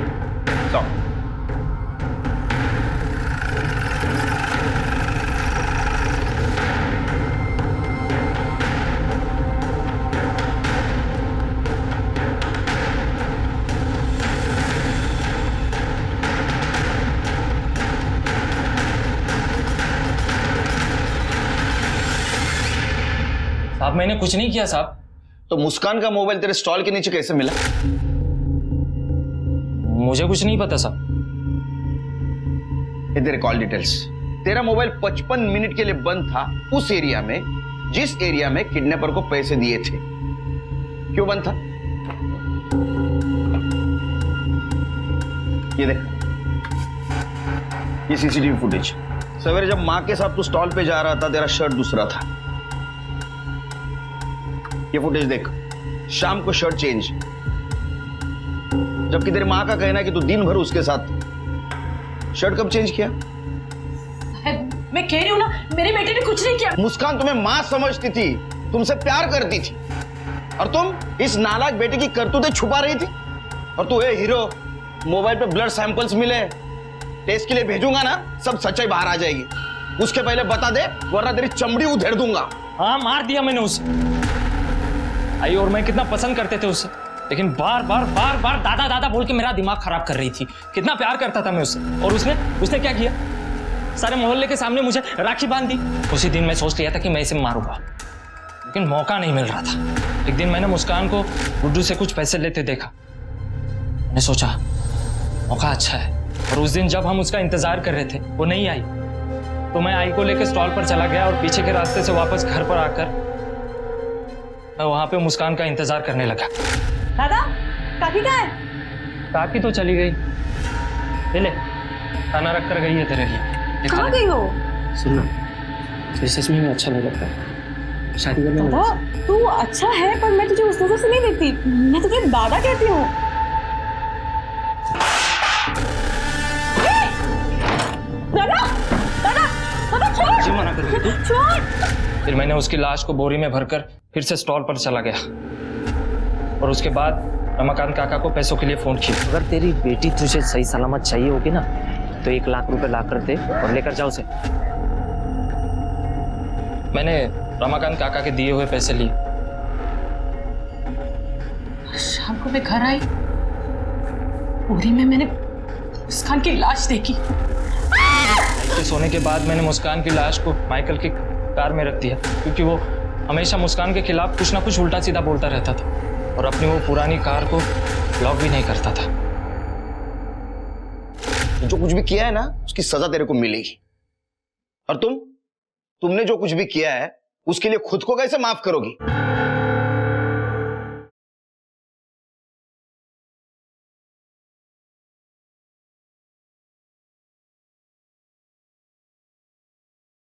S2: साहब मैंने कुछ नहीं किया साहब।
S6: तो मुस्कान का मोबाइल तेरे स्टॉल के नीचे कैसे मिला?
S2: मुझे कुछ नहीं पता साहब।
S6: ये तेरे कॉल डिटेल्स। तेरा मोबाइल 55 मिनट के लिए बंद था उस एरिया में जिस एरिया में किडनैपर को पैसे दिए थे। क्यों बंद था? ये देख, ये सीसीटीवी फुटेज। सवेरे जब मां के साथ तू स्टॉल पे जा रहा था, तेरा शर्ट दूसरा था। ये फुटेज देख, शाम को शर्ट चेंज, जबकि तेरी मां का कहना है कि तू दिन भर उसके साथ। शर्ट कब चेंज किया?
S3: मैं कह रही हूँ ना, मेरे बेटे ने कुछ नहीं किया।
S6: मुस्कान तुम्हें माँ समझती थी, तुमसे प्यार करती थी, और तुम इस नालायक बेटे की करतूतें छुपा रही थी। और तू हीरो, मोबाइल पे ब्लड सैंपल्स मिले, टेस्ट के लिए भेजूंगा ना, सब सच्चाई बाहर आ जाएगी। उसके पहले बता दे, वरना तेरी चमड़ी उधेड़ दूंगा।
S2: हाँ, मार दिया मैंने उसे। आई और मैं कितना पसंद करते थे उसे, लेकिन बार बार दादा दादा बोल के मेरा दिमाग खराब कर रही थी। कितना प्यार करता था मैं उससे, और उसने क्या किया? सारे मोहल्ले के सामने मुझे राखी बांध दी। उसी दिन मैं सोच लिया था कि मैं इसे मारूंगा, लेकिन मौका नहीं मिल रहा था। एक दिन मैंने मुस्कान को गुड्डू से कुछ पैसे लेते देखा। मैंने सोचा मौका अच्छा है, और उस दिन जब हम उसका इंतजार कर रहे थे, वो नहीं आई, तो मैं आई को लेकर स्टॉल पर चला गया और पीछे के रास्ते से वापस घर पर आकर मैं वहां पे मुस्कान का इंतजार करने लगा।
S3: दादा, काकी कहाँ है?
S2: काकी तो चली गई। ले, खाना रख कर गई है तेरे लिए।
S3: कहाँ गई हो?
S2: सुनना, तुझे सच में अच्छा नहीं लगता शादी करने में?
S14: दादा, तू अच्छा है, पर मैं तुझे उस नजर से नहीं देखती। मैं तुझे दादा कहती हूँ। दादा, दादा, दादा छोड़!
S2: जी मना कर रही तू?
S14: छोड़!
S2: फिर मैंने उसकी लाश को बोरी में भरकर फिर से स्टॉल पर चला गया, और उसके बाद रमाकांत काका को पैसों के लिए फोन किया। अगर तेरी बेटी तुझे सही सलामत चाहिए होगी ना, तो 1 लाख रुपए ला कर दे और लेकर जाओ उसे। मैंने रमाकांत काका के दिए हुए पैसे लिए।
S3: शाम को मैं घर आई, बोरी में मैंने मुस्कान की लाश देखी।
S2: के सोने के बाद मैंने मुस्कान की लाश को माइकल की कार में रख दिया, क्योंकि वो हमेशा मुस्कान के खिलाफ कुछ ना कुछ उल्टा सीधा बोलता रहता था, और अपनी वो पुरानी कार को लॉक भी नहीं करता था।
S6: जो कुछ भी किया है ना, उसकी सजा तेरे को मिलेगी। और तुमने जो कुछ भी किया है, उसके लिए खुद को कैसे माफ करोगी?